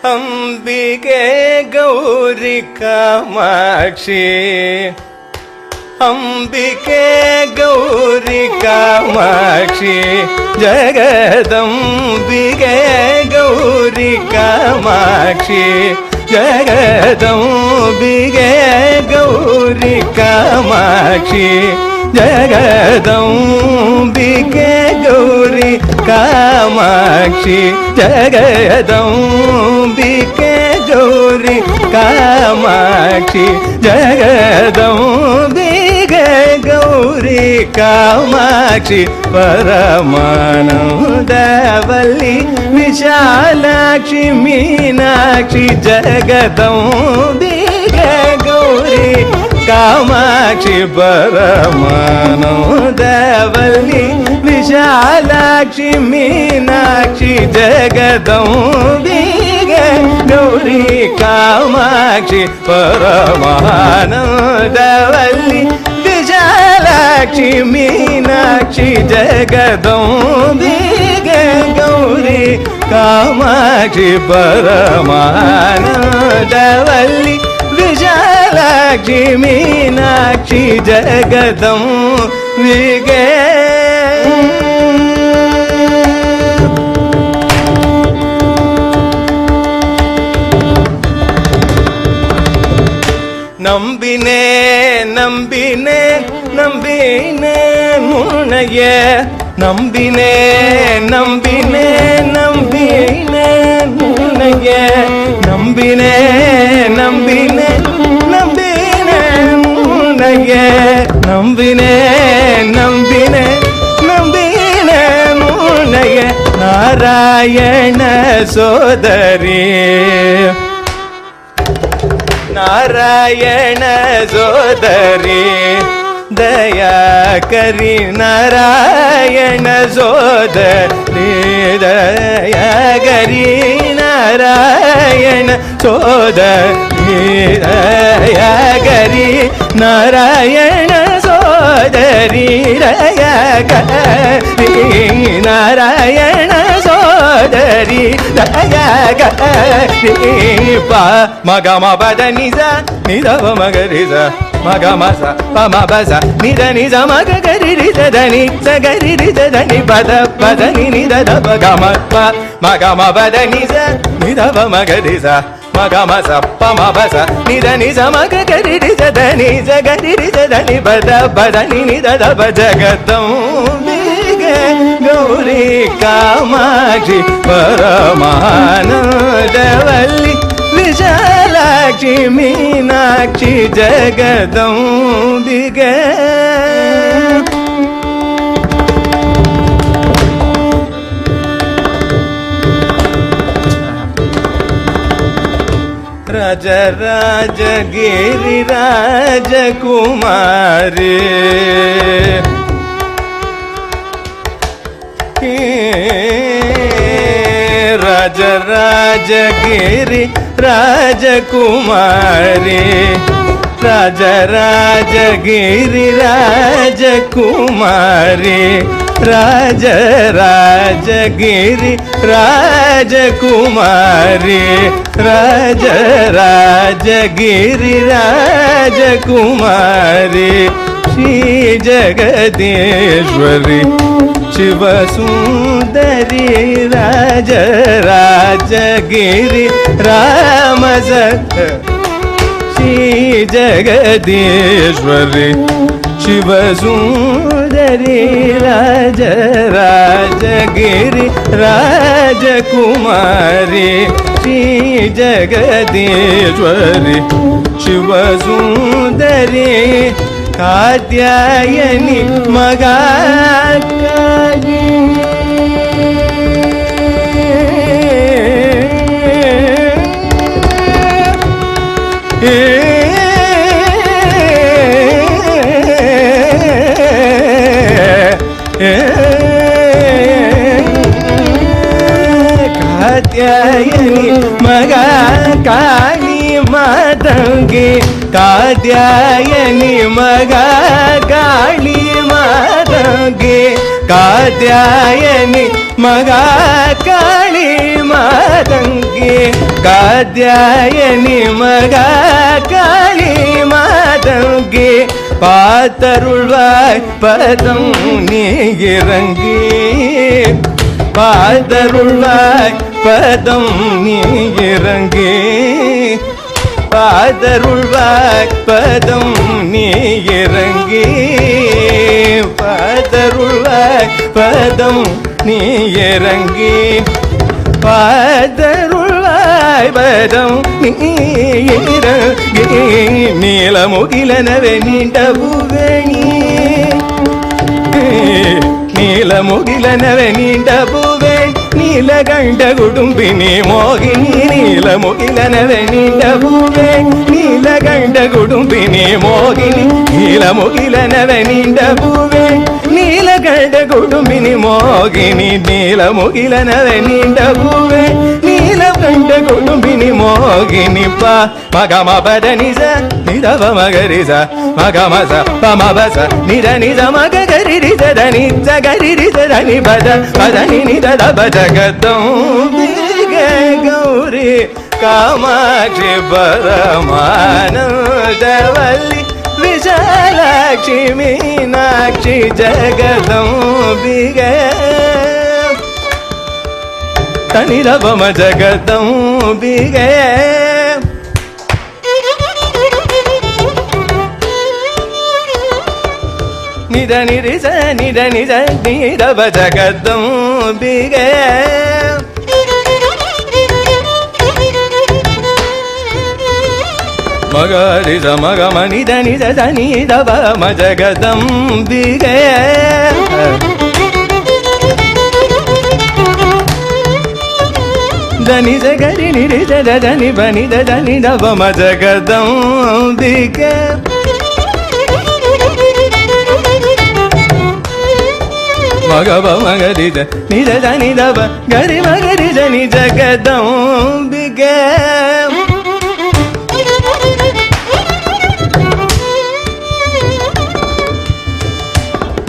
ಅಂಬಿಕೆ ಗೌರಿ ಕಾಮಾಕ್ಷಿ ಅಂಬಿಕೆ ಗೌರಿ ಕಾಮಾಕ್ಷಿ ಜಗದಂಬಿಕೆ ಗೌರಿ ಕಾಮಾಕ್ಷಿ ಜಗದಂಬಿಕೆ ಗೌರಿ ಕಾಮಾಕ್ಷಿ ಜಗದಂಬಿಕೆ ಗೌರಿ ಕಾಮಾಕ್ಷಿ ಜಗದಂಬಿಕೆ ಗೌರಿ ಕಾಮಾಕ್ಷಿ ಜಗದಂಬಿಕೆ ಗೌರಿ ಕಾಮಾಕ್ಷಿ ಪರಮಾನಂದವಲ್ಲಿ ವಿಶಾಲಾಕ್ಷಿ ಮೀನಾಕ್ಷಿ ಜಗದಂಬಿಕೆ ಗೌರಿ ಕಾಮಾಕ್ಷಿ ಪರಮಾನಂದವಲ್ಲಿ ವಿಶಾಲಾಕ್ಷಿ ಮೀನಾಕ್ಷಿ ಜಗದಂಬಿಕೆ ಗೌರಿ ಕಾಮಾಕ್ಷಿ ಪರಮಾನಂದವಲ್ಲಿ ವಿಶಾಲಾಕ್ಷಿ ಮೀನಾಕ್ಷಿ ಜಗದಂಬಿಕೆ ಗೌರಿ ಕಾಮಾಕ್ಷಿ ಪರಮಾನಂದವಲ್ಲಿ ವಿಶಾಲಾಕ್ಷಿ ಮೀನಾಕ್ಷಿ ಜಗದಂಬಿಕೆ ನಂಬಿನೇ ನಂಬಿನೇ ನಂಬಿನೇ ಮುನಯ ನಂಬಿನೇ ನಂಬಿನೇ ನಂಬಿನೇ ಮುನಯ ನಂಬಿನೇ ನಂಬಿನೇ ನಂಬಿನೇ ಮುನಯ ನಂಬಿನೇ ನಂಬಿನೇ ನಂಬಿನೇ ಮುನಯ ನಾರಾಯಣ ಸೋದರಿ ನಾರಾಯಣ ಸೋದರಿ ದಯಾಕರಿ ನಾರಾಯಣ ಸೋದರಿ ದಯಾಕರಿ ನಾರಾಯಣ ಸೋದರಿ ದಯಾಕರಿ ನಾರಾಯಣ ಸೋದರಿ ದಯಾಕರಿ ನಾರಾಯಣ ಸೋದರಿ ದಯಾಕರಿ ಪ ಮಗ ಮ ಪದ ನಿಜ ನಿಧವ ಮಗ ರಿಜ ಮಗ ಮಸ ಪ ಮ ಬಸ ನಿಧ ನಿಜ ಮಗ ಗರಿ ರಿಜ ಧನಿ ಸ ಗರಿ ರಿಜ ಧನಿ ಪದ ಪದ ನಿ ನಿಧ ದ ಗ ಮ ಪ ಮಗ ಮ ಪದ ನಿಜ ನಿಧವ ಮಗ ರಿಜ ಮಗ ಮಸ ಪ ಮ ಬಸ ನಿಧ ನಿಜ ಮಗ ಗರಿ ರಿಜ ಧನಿ ಸ ಗರಿ ರಿಜ ಧನಿ ಪದ ಪದ ನಿ ನಿಧ ದ ಪ ಜಗದಂಬಿಕೆ ಗೌರಿ ಕಾಮಾಕ್ಷಿ ಪರಮಾನಂದವಲ್ಲಿ ವಿಶಾಲಾಕ್ಷಿ ಮೀನಾಕ್ಷಿ ಜಗದಂಬಿಕೆ ರಾಜ ರಾಜಗಿರಿ ರಾಜಕುಮಾರಿ ರಾಜ ರಾಜಗಿರಿ ರಾಜಕುಮಾರಿ ರಾಜ ರಾಜಗಿರಿ ರಾಜಕುಮಾರಿ ರಾಜ ರಾಜಗಿರಿ ರಾಜಕುಮಾರಿ ರಾಜ ರಾಜಗಿರಿ ರಾಜಕುಮಾರಿ ಶ್ರೀ ಜಗದೀಶ್ವರಿ ಶಿವ ಸುಂದರಿ ರಾಜ ರಾಜಗಿರಿ ರಾಮ ಶ್ರೀ ಜಗದೀಶ್ವರಿ ಶಿವ ಸುಂದರಿ ರಾಜ ರಾಜಗಿರಿ ರಾಜಕುಮಾರಿ ಶ್ರೀ ಜಗದೀಶ್ವರಿ ಶಿವ ಸುಂದರಿ ಕಾತ್ಯಾಯನಿ ಮಗ ಕಾತ್ಯಾಯನಿ ಮಗ ಕಾಳಿ ಮಾತಂಗೆ ಕಾತ್ಯಾಯನಿ ಮಗ ಕಾಳಿ ಮಾತಂಗೆ ಕಾತ್ಯಾಯನಿ ಮಗ ಕಾಳಿ மாதங்கி காத்யாயனி மகா காளி மாதங்கி பார்த்தருள்வாய் பதம் நீ இறங்கி பார்த்தருள்வாய் பதம் நீ இறங்கி பாதருள்வாய் பதம் நீ இறங்கி பாதருள்வாய் பதம் நீ இறங்கி பாதருள்வாய் பதம் நீ இறங்கி நீலமுகிலனவே நீண்ட பூவேணி நீலமுகிலனவே நீண்ட பூவேணி ನೀಲಗಂಡ ಗುಡುಂಬಿನಿ ಮೋಗಿನಿ ನೀಲಮುಗಿಲನವೆ ನೀಂಡ ಭೂವೆ ನೀಲಗಂಡ ಗುಡುಂಬಿನಿ ಮೋಗಿನಿ ನೀಲಮುಗಿಲನವೆ ನೀಂಡ ಭೂವೆ ನೀಲಗಂಡ ಗುಡುಂಬಿನಿ ಮೋಗಿನಿ ನೀಲಮುಗಿಲನವೆ ನೀಂಡ ಭೂವೆ ನೀಲಗಂಡ ಗುಡುಂಬಿನಿ ಮೋಗಿನಿ ಪ ಮಗಮ ಪದ ನಿಜ ನಿಧವ ಮಗರಿಸ ಮಗಮ ಸ ಪಮ ಬಸ ನಿಧ ನಿಜ ಮಗ ಗರಿ ರಿಸ ಧನಿ ಸ ಗರಿ ರಿಸ ಧನಿ ಪದ ಪದ ನಿ ನಿಧ ಪದ ಗೌರಿ ಗೌರಿ ಕಾಮಾಕ್ಷಿ ಪರಮಾನಂದವಲ್ಲಿ ವಿಶಾಲಾಕ್ಷಿ ಮೀನಾಕ್ಷಿ ಜಗದಂಬಿಗೆ ತನಿರವಮ ಜಗದಂಬಿಗೆ ನಿಧ ನಿರಿಸ ನಿಧ ನಿಜ ನೀರವ ಜಗದಂಬಿಗೆ ಮಗರಿಸ ಮಗ ಮನಿದ ನಿಜ ನೀರವ ಮ ಜಗದಂಬಿಗೆ ಧನಿ ಜಗರಿ ನಿರಿಸ ಧನಿ ಬನಿದ ಧನಿ ದವ ಮ ಜಗದಂಬಿಗೆ ಮಗವ ಮಗರಿದ ನಿಜ ಧನಿ ದವ ಗರಿ ಮಗರಿದ ನಿ ಜಗದಂಬಿಗೆ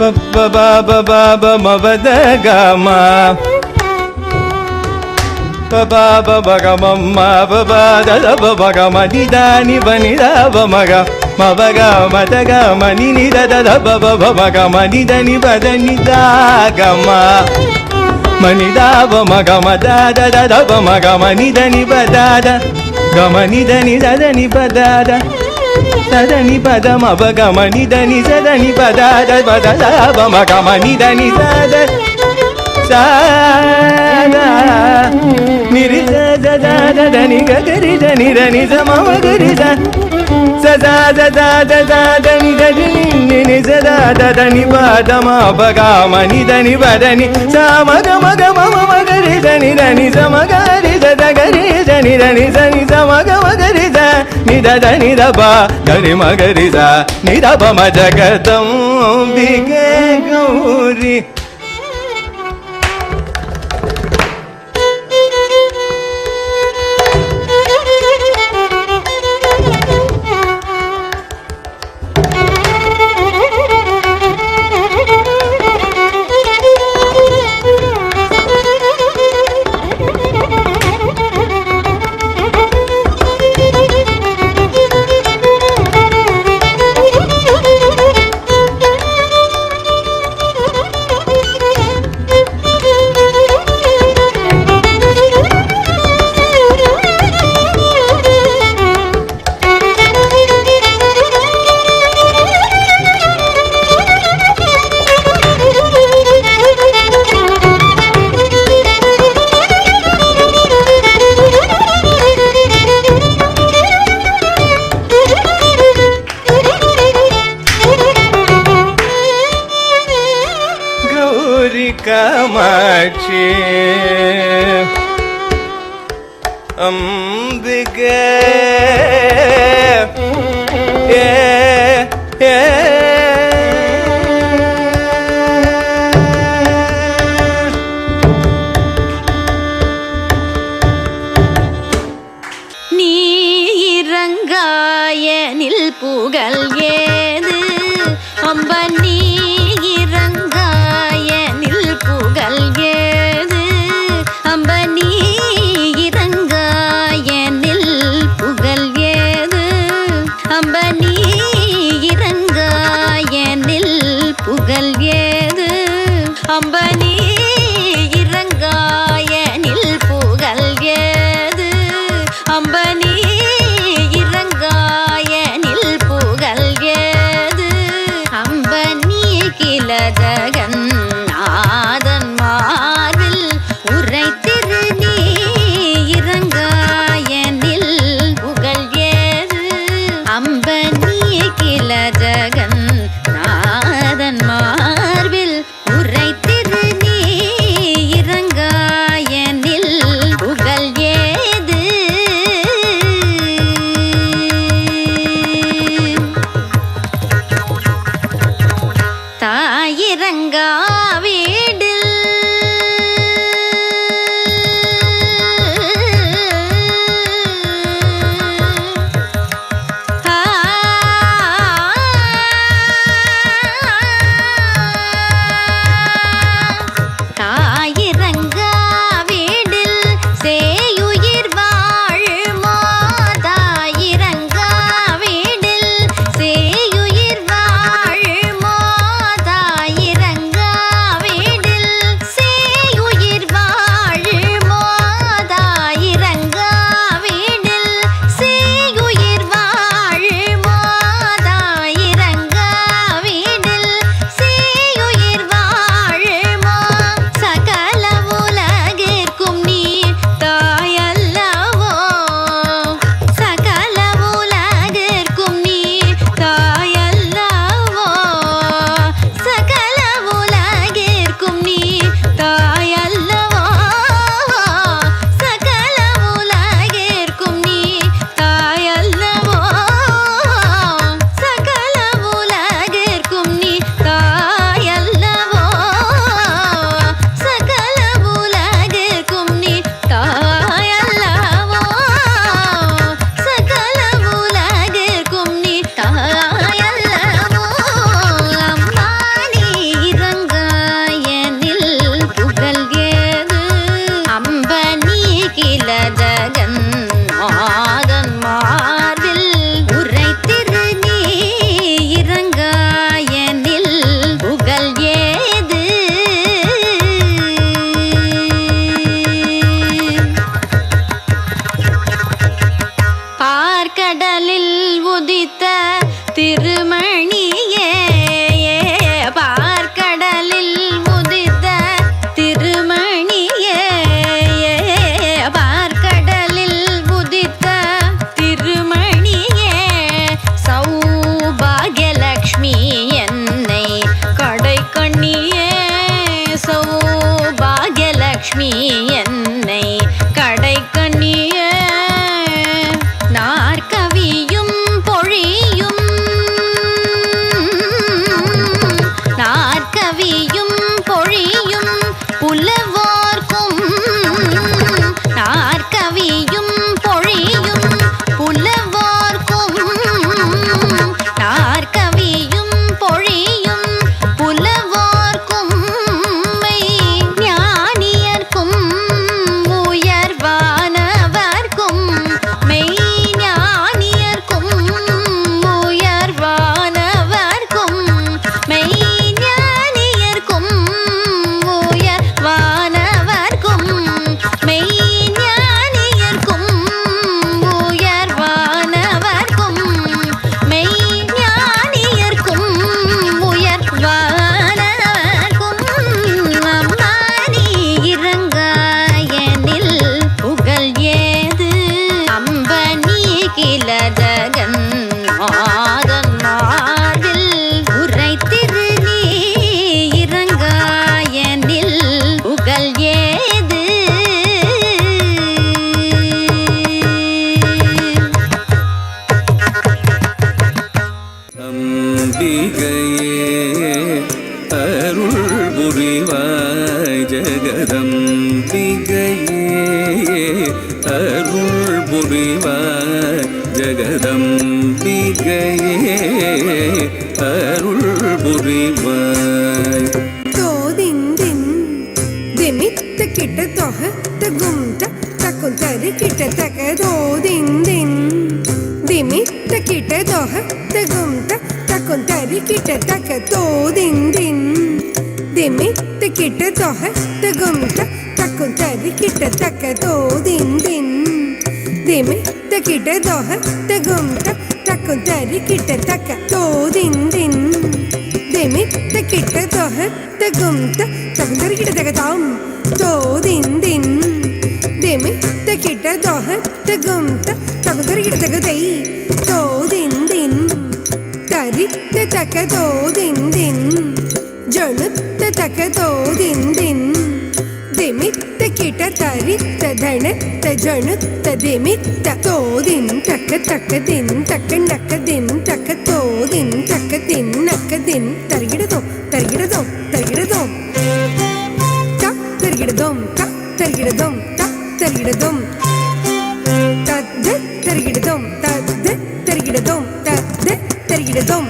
ಬಬ್ಬ ಬಾಬ ಬಾಬ ಮವದ ಗಮ ಬಾಬ ಬಗ ಮಮ್ಮ ಬಾದ ಬಗ ಮನಿದ ನಿ ಬನಿದ ಮಗ ಮಗ ಮದಗ ಮನಿ ನಿದ ದಬ ಮಗ ಮನಿದ ನಿ ಬದ ನಿದ ಗಮ ಮನಿದ ಮಗ ಮದ ದಬ ಮಗ ಮನಿದ ನಿ ಬದಾದ ಗಮನಿದ ನಿ ದದ ನಿ ಬದಾದ ಸದನಿ ಪದ ಮಗ ಮನಿದ ನಿ ಸದನಿ ಪದಾದ ಪದ ಮಗ ಮನಿದ ನಿ ಸದ ಸಾದ ನಿರಿ ನಿ ಗರಿ ಧನಿ ಧನಿ ಮಮ ಗರಿ ಸದಾ ದದಾ ದದಾ ಧನಿ ಧನಿ ನಿ ಸದಾ ದನಿ ಪದ ಮಗ ಮನಿದ ನಿ ಬದನಿ ಸ ಮಗ ಮಗ ಮಮ ಮಗರಿ ಧನಿ ಧನಿ ಸ ಮಗರಿ ಸದ ಗರಿ ಧನಿ ಧನಿ ಸನಿ ಸ ಮಗ ಮಗರಿ ಸ ನಿಧ ಧನಿ ದಬ ಗರಿ ಮಗರಿ ಸ ನಿಧಬ ಮ ಜಗದಂಬಿಗೆ ಗೌರಿ ಕಾಮಾಕ್ಷಿ ಅಂಬಿಗೆ நீ இறங்காய நில்புகழ் ஏது அம்ப நீ இறங்காய நில்புகழ் ஏது அம்ப நீ பார்க்கடலில் உதித்த திருமணியே பார்க்கடலில் உதித்த திருமணியே பார்க்கடலில் உதித்த திருமணியே சௌபாகியலக்ஷ்மி என்னை கடை கண்ணியே சௌபாகியலக்ஷ்மி என்னை கடை கண்ணியே நாற்கவியும் பொழியும் நாற்கவியும் பொழியும் புலவோர்க்கும் நாற்கவியும் பொழியும் புலவோர்க்கும் நாற்கவியும் பொழியும் புலவோர்க்கும் மெய் ஞானியர்க்கும் உயர்வானவர்க்கும் மெய் ஞானியர்க்கும் உயர்வானவர்க்கும் மெய் ஞானியர்க்கும் உயர்வானவர்க்கும் மெய் ஞானியர்க்கும் உயர்வானவர்க்கும் மெய் ஞானியர்க்கும் உயர்வானவர்க்கும் அம்மானி இறங்காயனில் புகழ் ஏது அம்பனி கிளதகன் ஆதன் மார்பில் உரைத்திரு நீ இறங்காயனில் புகழ் ஏது அம்பிகையே அருள் புரிவாய் ஜெகதம்பிகையே அருள் புரிவாய் ஜெகதம்பிகையே அருள் புரிவாய் தோதிந்தின் திமித்த கிட்ட தொக தகுந்த தக்கும் தரு கிட்ட தக தோதிந்தின் திமித்த கிட்ட தொக தகுந்த தக்கும் தரு கிட்ட தக தோதிந்தின் திமித்த கிட்ட தொக தகுந்த தக்கும் தரு கிட்ட தக தோதிந்தின் திமித்த கிட்ட தொக தகுந்த தக்கும் தரு கிட்ட தக தோதிந்தின் திமித்த கிட்ட தொக தகுந்த தகுந்தரு கிட்ட தகதாம் தோதிந்தின் திமித்த கிட்ட தொக தகுந்த தகுந்தரு கிட்ட தகதை தோதிந்தின் தரித்த தக தோதிந்தின் ஜனுத்த தக தோதிந்தின் திமித்த கிட்ட தரித்த தனத்த ஜனுத்த திமித்த தோதின் தக்க தக்க தின் தக்க நக்க தின் தக்க தோதின் தக்க தின் நக்க தின் தருகிடதோம் தருகிடதோம் தருகிடதோம் தக் தருகிடதோம் தக் தருகிடதோம் தக் தருகிடதோம் தத் தருகிடதோம் தத் தருகிடதோம் தத் தருகிடதோம்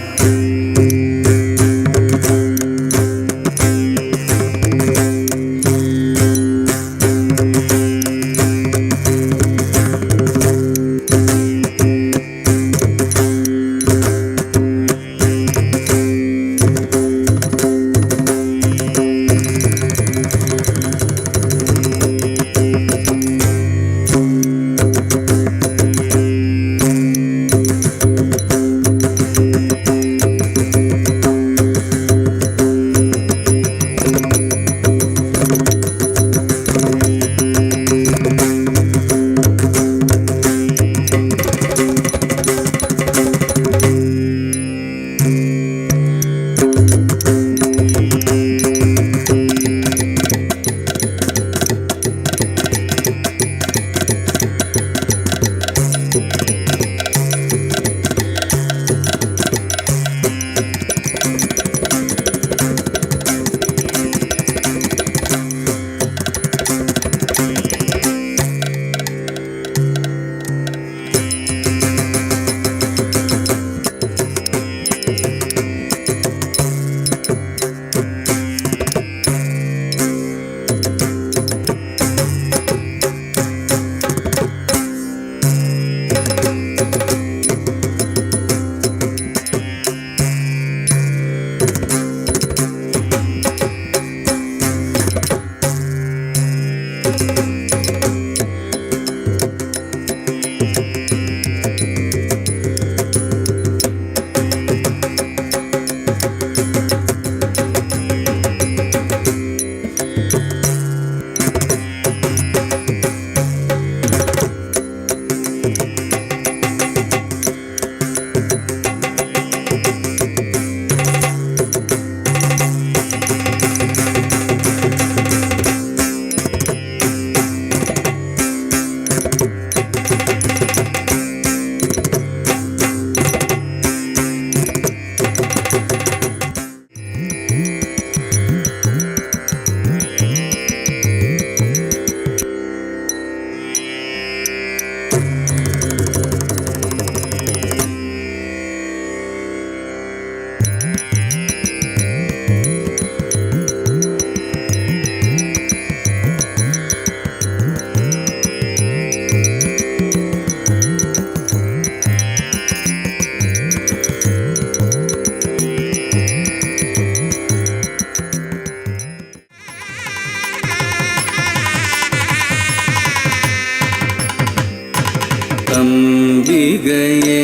அம்பிகையே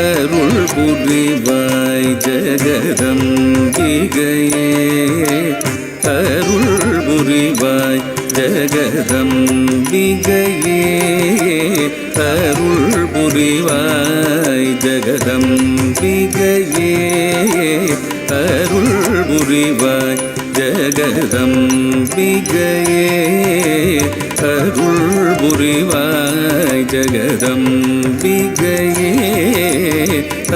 அருள் புரிவாய் ஜெகதம்பிகையே அருள் புரிவாய் ஜெகதம்பிகையே அருள் புரிவாய் ஜெகதம்பிகையே அருள் புரிவாய் ஜெகதம்பிகையே அருள் புரிவாய் ஜெகதம்பிகையே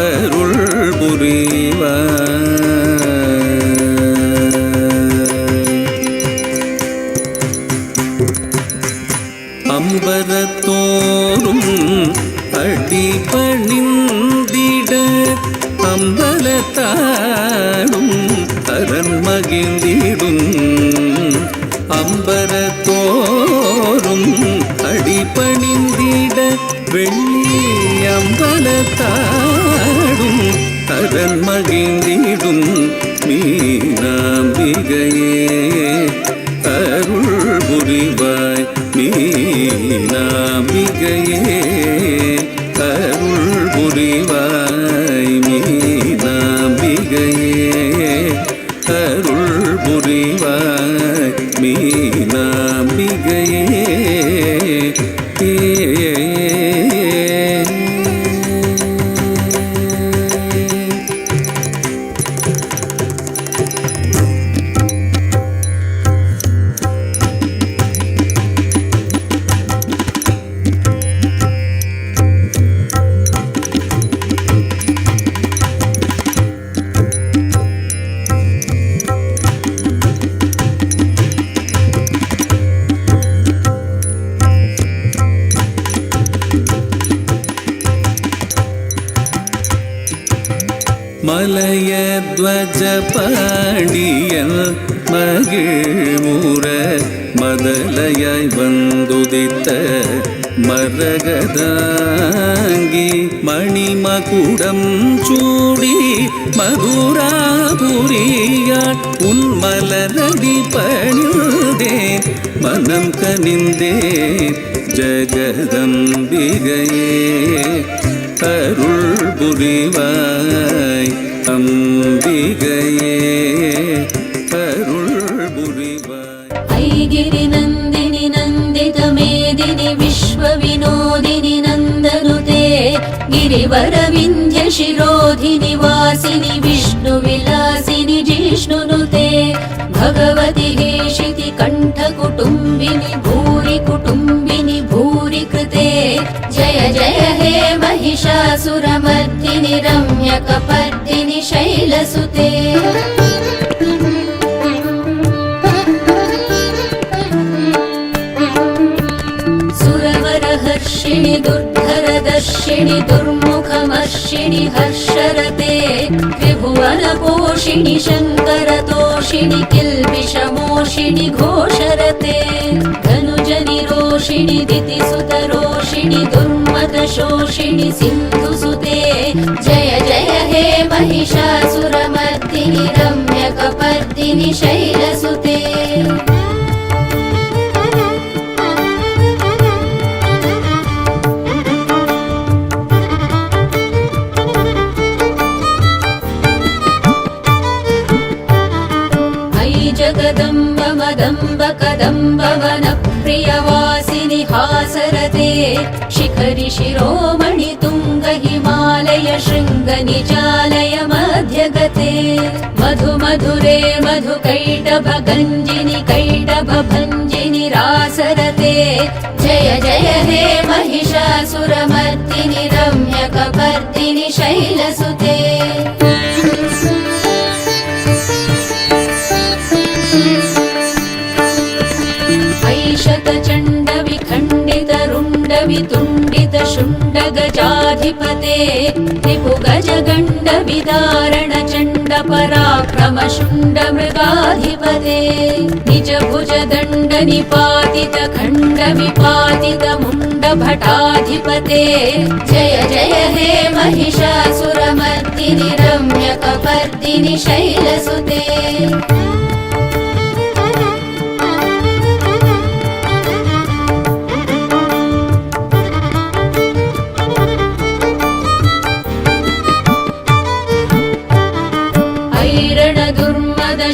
அருள் புரிவாய். அம்பரத்தோறும் அடிபணிந்திட அம்பலத்தாடும் அரண் மகிழ்ந்திடும் அம்பரத்தோறும் அடிபணிந்திட வெள்ளி அம்பலத்தாடும் அரண் மகிழ்ந்திடும் மீனாம்பிகையே அருள் புரிவாய் மீனாம்பிகையே அருள் புரிவாய் மீனாம்பிகையே அருள் புரிவாய் மீனாம்பிகையே. மலையத்வஜ பாண்டியன் மகிழ்முற மதலையாய் வந்துதித்த மரகதாங்கி மணிமகுடம் சூடி மதுராபுரியாள் உன் மலரடி பணிந்தேன் மனம் கனிந்தேன் ஜெகதம்பிகையே அருள் புரிவாய் அம்பிகையே அருள் புரிவாய். ஐகிரி நந்தினி நந்தித மேதினி விஸ்வ வினோதினி நந்தனுதே गिरिवर विन्ध्य शिरोधिनि वासिनि विष्णु विलासिनि जिष्णुनुते भगवति हेशिति कण्ठ कुटुम्बिनि भूरि कुटुम्बिनि भूरि कृते जय जय हे महिषासुरमर्दिनि रम्यकपर्दिनि शैलसुते सुरवरहर्षिणि दुर्धरदर्शिणि दुर्मुखमर्षिणि हर्षरते त्रिभुवनपोषिणि शङ्करतोषिणि किल्बिषमोषिणि घोषरते धनुजनिरोषिणि दितिसुतरोषिणि दुर्मदशोषिणि सिन्धुसुते जय जय हे महिषासुरमर्दिनि रम्यकपर्दिनि शैलसुते जगदम्ब मदम्ब कदम्ब वनप्रियवासिनि हासरते शिखरि शिरोमणि तुङ्ग हिमालय शृङ्ग निजालय मध्यगते मधु मधुरे मधु कैटभ गञ्जिनि कैटभ भञ्जिनि रासरते जय जय हे महिषासुरमर्दिनि रम्यकपर्दिनि शैलसुते ऐशतचण्ड विखण्डित रुण्ड वितुण्डित शुण्ड गजाधिपते रिपुगज गण्ड विदारण चण्ड पराक्रम शुण्ड मृगाधिपते निज भुज दण्ड निपातित खण्ड विपातित मुण्ड भटाधिपते जय जय हे महिषासुरमर्दिनि रम्यकपर्दिनि शैलसुते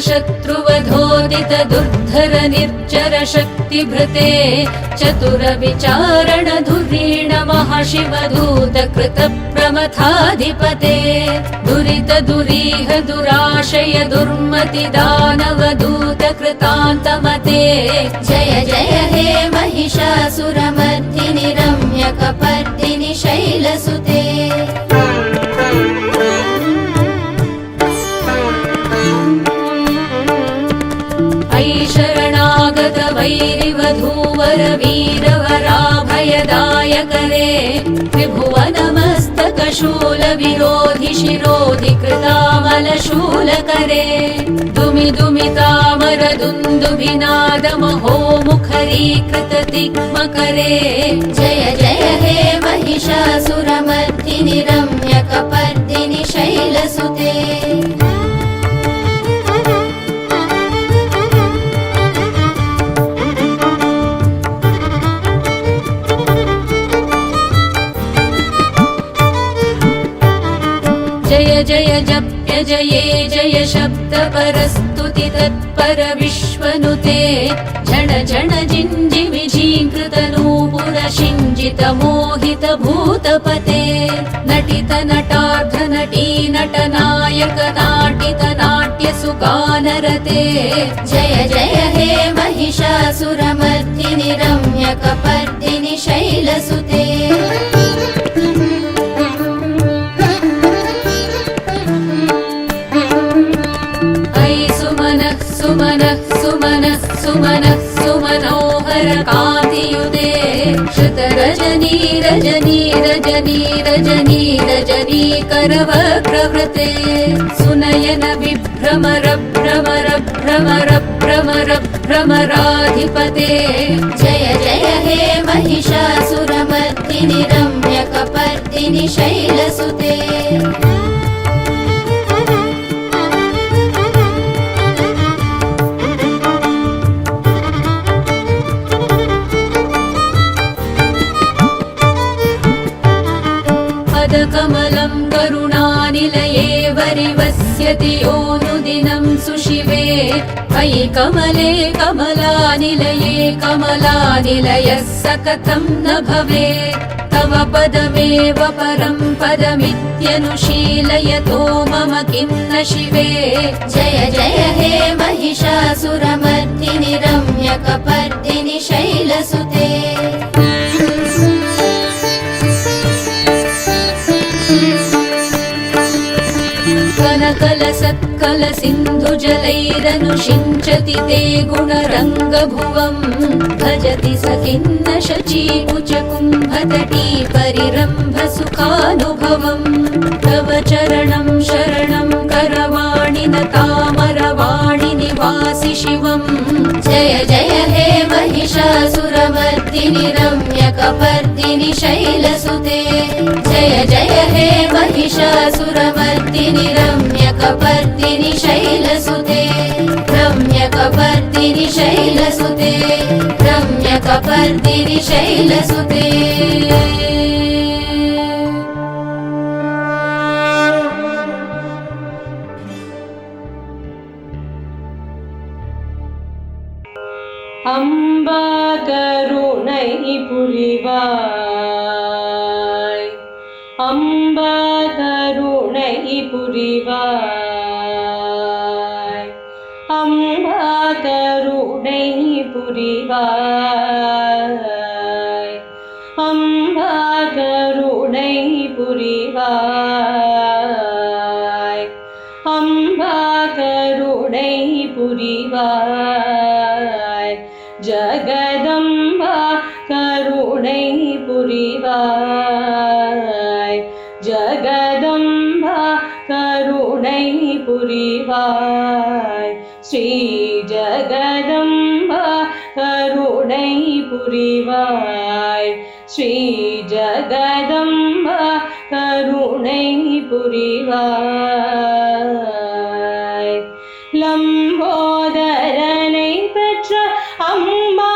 शत्रुवधोदित दुर्धर निर्जर शक्तिभृते चतुर विचारण धुरीण महाशिवदूत कृत प्रमथाधिपते दुरित दुरीह दुराशय दुर्मति दानवदूत कृतान्तमते जय जय हे महिषासुरमर्दिनि रम्यकपर्दिनि शैलसुते शरणागत वैरिवधूवर वीरवराभयदायकरे त्रिभुवनमस्तक शूल विरोधि शिरोधि कृतामलशूलकरे दुमि दुमितामर दुन्दुभिनाद महो मुखरीकृत तिग्मकरे जय जय हे महिषासुरमर्दिनि रम्यकपर्दिनि शैलसुते जय जय जप्य जये जय शब्द परस्तुति तत्पर विश्वनुते झण झण जिञ्जि विझीकृत नूपुर शिञ्जित मोहित भूतपते नटित नटार्ध नटी नटनायक नाटित नाट्य सुगानरते जय जय हे महिषासुरमर्दिनि रम्यकपर्दिनि शैलसुते सुमनः सुमनः सुमनः सुमनोहर कान्तियुते श्रुत रजनी रजनी रजनी रजनी रजनी करवक्रवृते सुनयन विभ्रमर भ्रमर भ्रमर भ्रमर भ्रमराधिपते जय जय हे महिषासुरमर्दिनि रम्यकपर्दिनि शैलसुते कमलं करुणानिलये वरिवस्यति योनुदिनं सुशिवे अयि कमले कमलानिलये कमलानिलयः सकथं न भवेत् तव पदमेव परं पदमित्यनुशीलयतो मम किं न शिवे जय जय हे महिषासुरमर्दिनि रम्यकपर्दिनि शैलसुते कल सत्कल सिन्धु जलैरनुषिञ्चति ते गुणरङ्गभुवम् भजति स खिन्न शचीकुच कुम्भतटी परिरम्भ सुखानुभवम् तव चरणं शरणं करवाणि न तामरवाणि निवासि शिवम् जय जय हे महिषासुरमर्दिनि रम्यकपर्दिनि शैलसुते जय जय हे महिषासुरमर्दिनि रम्यकपर्दिनि शैलसुते रम्यकपर्दिनि शैलसुते रम्यकपर्दिनि शैलसुते अम्बा करुणै पुरिवाय अम्बा करुणै पुरिवाय अम्बा करुणै पुरिवाय अम्बा करुणै पुरिवाय अम्बा करुणै पुरिवाय जगदम्बा करुणै पुरिवाय जगदम्बा करुणै पुरिवाय श्री जगदम्बा करुणै पुरिवाय श्री जगदम्बा करुणै पुरिवाय लम्बोदरनै பெற்ற அம்மா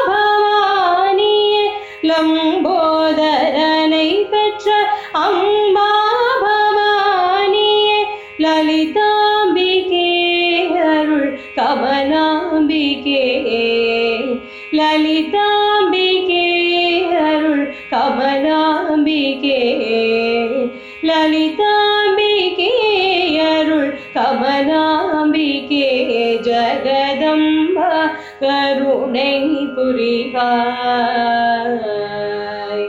பவானியே லம்போதரனை பெற்ற அம்மா பவானியே லலிதாம்பிகே கமலாம்பிகே லலிதாம்பிகே அருள் கமலாம்பிகே ஜகதம்பா கருணை புரிவாய்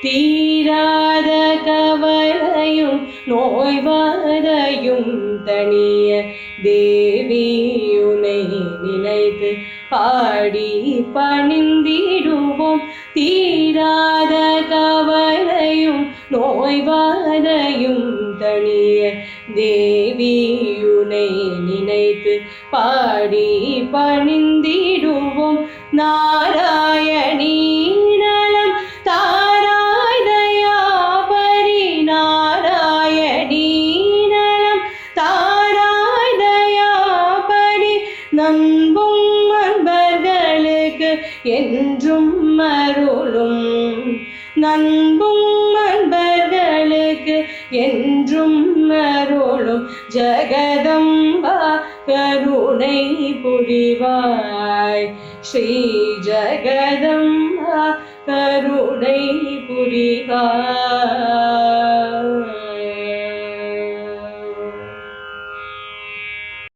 தீராத கவலையும் நோய்வாதையும் தனிய தேவியுனை நினைத்து பாடி பணிந்திடுவோம் தீராத கவலையும் நோய்வாதையும் தனிய தேவியுனை நினைத்து பாடி பணிந்திடுவோம் நாராயணீ நலம் தாராய் தயாபரி நாராயணீ நலம் தாராய் தயாபரி நண்பும் அன்பர்களுக்கு என்றும் அருளும் நண்பும் அன்பர்களுக்கு என்றும் அருளும் ஜகதம்பா கருணை புரிவாய் ஸ்ரீ ஜகதம்பா கருணை புரிவாய்